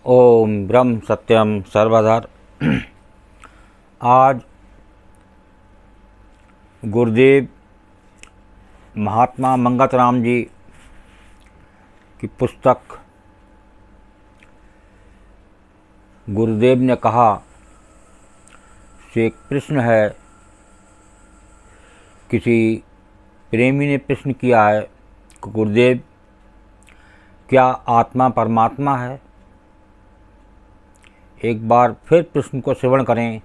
ओम ब्रह्म सत्यम सर्वधर। आज गुरुदेव महात्मा मंगतराम जी की पुस्तक गुरुदेव ने कहा से एक प्रश्न है। किसी प्रेमी ने प्रश्न किया है कि गुरुदेव, क्या आत्मा परमात्मा है? एक बार फिर प्रश्न को श्रवण करें,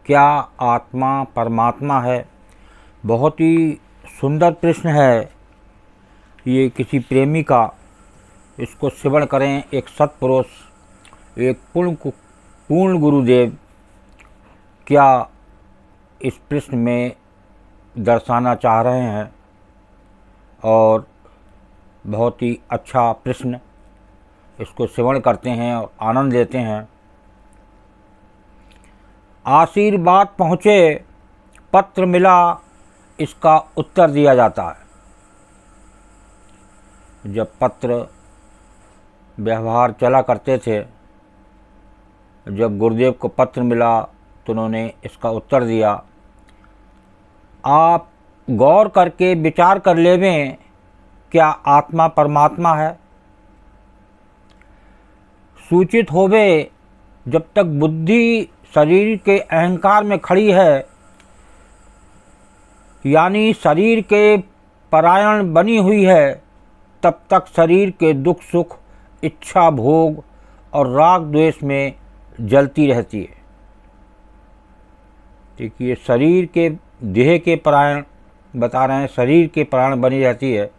क्या आत्मा परमात्मा है? बहुत ही सुंदर प्रश्न है ये किसी प्रेमी का। इसको श्रवण करें। एक सत्पुरुष, एक पूर्ण गुरुदेव क्या इस प्रश्न में दर्शाना चाह रहे हैं, और बहुत ही अच्छा प्रश्न। इसको श्रवण करते हैं और आनंद लेते हैं। आशीर्वाद पहुँचे, पत्र मिला, इसका उत्तर दिया जाता है। जब पत्र व्यवहार चला करते थे, जब गुरुदेव को पत्र मिला तो उन्होंने इसका उत्तर दिया। आप गौर करके विचार कर लेवें, क्या आत्मा परमात्मा है? सूचित होवे, जब तक बुद्धि शरीर के अहंकार में खड़ी है, यानी शरीर के परायण बनी हुई है, तब तक शरीर के दुख सुख, इच्छा भोग और राग द्वेष में जलती रहती है। देखिए, शरीर के देह के परायण बता रहे हैं, शरीर के परायण बनी रहती है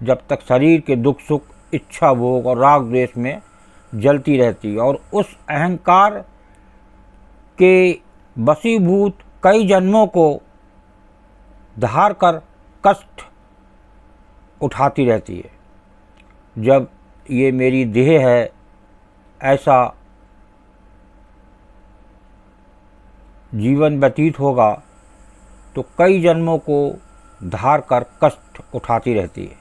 जब तक शरीर के दुख सुख, इच्छा भोग और राग द्वेष में जलती रहती है। और उस अहंकार के वशीभूत कई जन्मों को धार कर कष्ट उठाती रहती है। जब ये मेरी देह है ऐसा जीवन व्यतीत होगा तो कई जन्मों को धार कर कष्ट उठाती रहती है।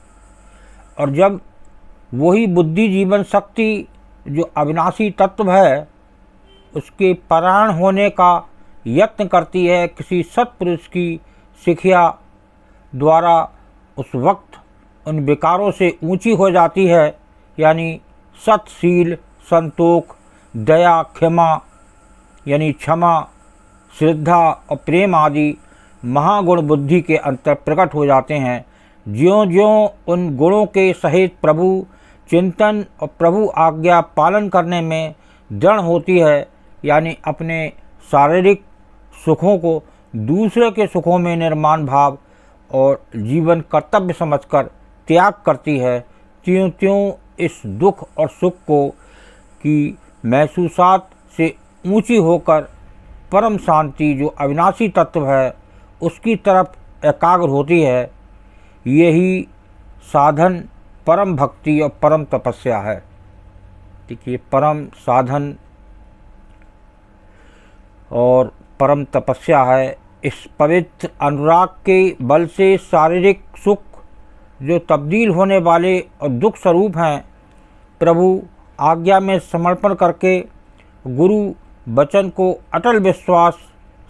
और जब वही बुद्धि जीवन शक्ति जो अविनाशी तत्व है, उसके परायण होने का यत्न करती है किसी सत्पुरुष की शिक्षा द्वारा, उस वक्त उन विकारों से ऊंची हो जाती है। यानी सत्शील, संतोख, दया, क्षमा यानी क्षमा, श्रद्धा और प्रेम आदि महागुण बुद्धि के अंतर प्रकट हो जाते हैं। ज्यों ज्यों उन गुणों के सहित प्रभु चिंतन और प्रभु आज्ञा पालन करने में दृढ़ होती है, यानी अपने शारीरिक सुखों को दूसरे के सुखों में निर्माण भाव और जीवन कर्तव्य समझकर त्याग करती है, त्यों त्यों इस दुख और सुख को की महसूसात से ऊंची होकर परम शांति जो अविनाशी तत्व है उसकी तरफ एकाग्र होती है। यही साधन परम भक्ति और परम तपस्या है। देखिए, परम साधन और परम तपस्या है। इस पवित्र अनुराग के बल से शारीरिक सुख जो तब्दील होने वाले और दुख स्वरूप हैं, प्रभु आज्ञा में समर्पण करके गुरु वचन को अटल विश्वास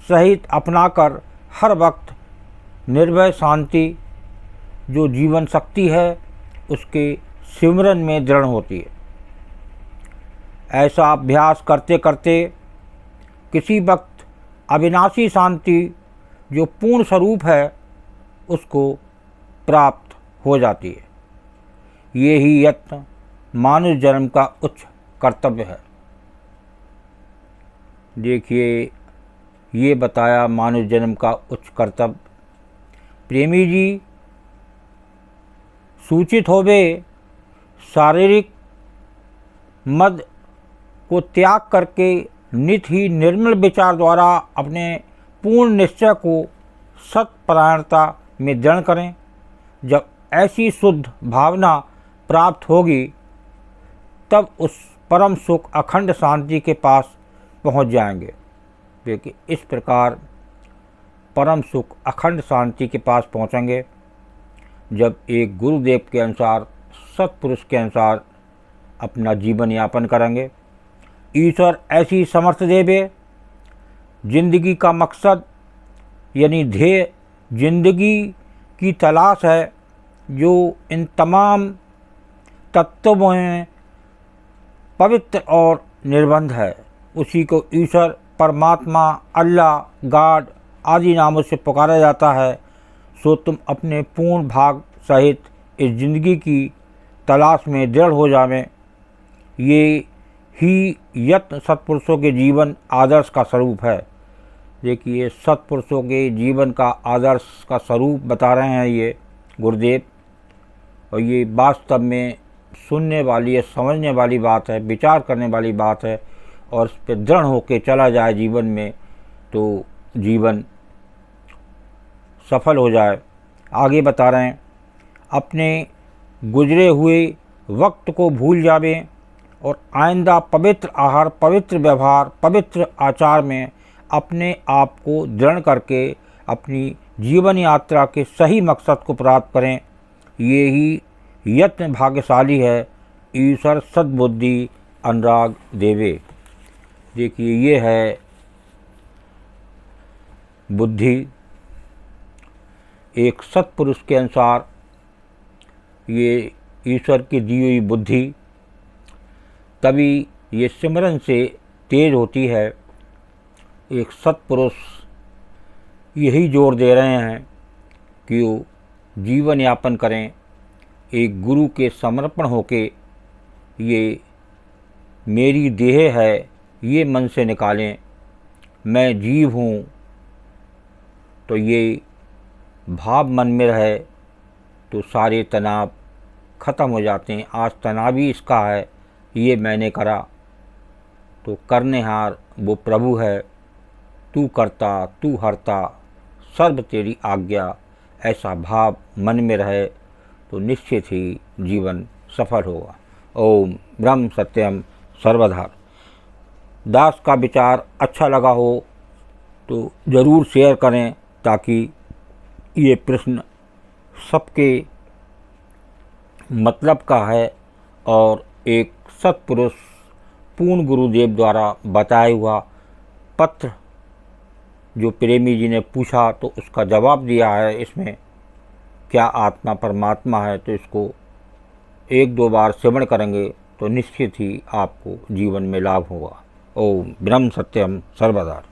सहित अपनाकर हर वक्त निर्भय शांति जो जीवन शक्ति है उसके सिमरन में दृढ़ होती है। ऐसा अभ्यास करते करते किसी वक्त अविनाशी शांति जो पूर्ण स्वरूप है उसको प्राप्त हो जाती है। ये ही यत्न मानव जन्म का उच्च कर्तव्य है। देखिए, ये बताया मानव जन्म का उच्च कर्तव्य। प्रेमी जी, सूचित होवे, शारीरिक मद को त्याग करके नित ही निर्मल विचार द्वारा अपने पूर्ण निश्चय को सत्परायणता में दृढ़ करें। जब ऐसी शुद्ध भावना प्राप्त होगी तब उस परम सुख अखंड शांति के पास पहुंच जाएंगे। देखिए, इस प्रकार परम सुख अखंड शांति के पास पहुंचेंगे जब एक गुरुदेव के अनुसार, सत्पुरुष के अनुसार अपना जीवन यापन करेंगे। ईश्वर ऐसी समर्थ देवे। जिंदगी का मकसद यानी ध्येय जिंदगी की तलाश है, जो इन तमाम तत्वों में पवित्र और निर्बंध है। उसी को ईश्वर, परमात्मा, अल्लाह, गॉड आदि नामों से पुकारा जाता है। सो तुम अपने पूर्ण भाग सहित इस जिंदगी की तलाश में दृढ़ हो जावें। ये ही यत्न सत्पुरुषों के जीवन आदर्श का स्वरूप है। देखिए, सत्पुरुषों के जीवन का आदर्श का स्वरूप बता रहे हैं ये गुरुदेव, और ये वास्तव में सुनने वाली है, समझने वाली बात है, विचार करने वाली बात है। और इस पर दृढ़ होकर चला जाए जीवन में तो जीवन सफल हो जाए। आगे बता रहे हैं, अपने गुजरे हुए वक्त को भूल जावें और आइंदा पवित्र आहार, पवित्र व्यवहार, पवित्र आचार में अपने आप को दृढ़ करके अपनी जीवन यात्रा के सही मकसद को प्राप्त करें। ये ही यत्न भाग्यशाली है। ईश्वर सद्बुद्धि अनुराग देवे। देखिए, ये है बुद्धि। एक सत्पुरुष के अनुसार ये ईश्वर की दी हुई बुद्धि तभी ये सिमरन से तेज होती है। एक सत्पुरुष यही जोर दे रहे हैं कि वो जीवन यापन करें, एक गुरु के समर्पण होके ये मेरी देह है ये मन से निकालें, मैं जीव हूँ, तो ये भाव मन में रहे तो सारे तनाव ख़त्म हो जाते हैं। आज तनाव ही इसका है, ये मैंने करा, तो करनेहार वो प्रभु है। तू करता तू हरता सर्व तेरी आज्ञा, ऐसा भाव मन में रहे तो निश्चित ही जीवन सफल होगा। ओम ब्रह्म सत्यम सर्वधा। दास का विचार अच्छा लगा हो तो ज़रूर शेयर करें, ताकि ये प्रश्न सबके मतलब का है और एक सत्पुरुष पूर्ण गुरुदेव द्वारा बताया हुआ पत्र जो प्रेमी जी ने पूछा तो उसका जवाब दिया है। इसमें क्या आत्मा परमात्मा है, तो इसको एक दो बार श्रवण करेंगे तो निश्चित ही आपको जीवन में लाभ होगा। ओम ब्रह्म सत्यम सर्वदा।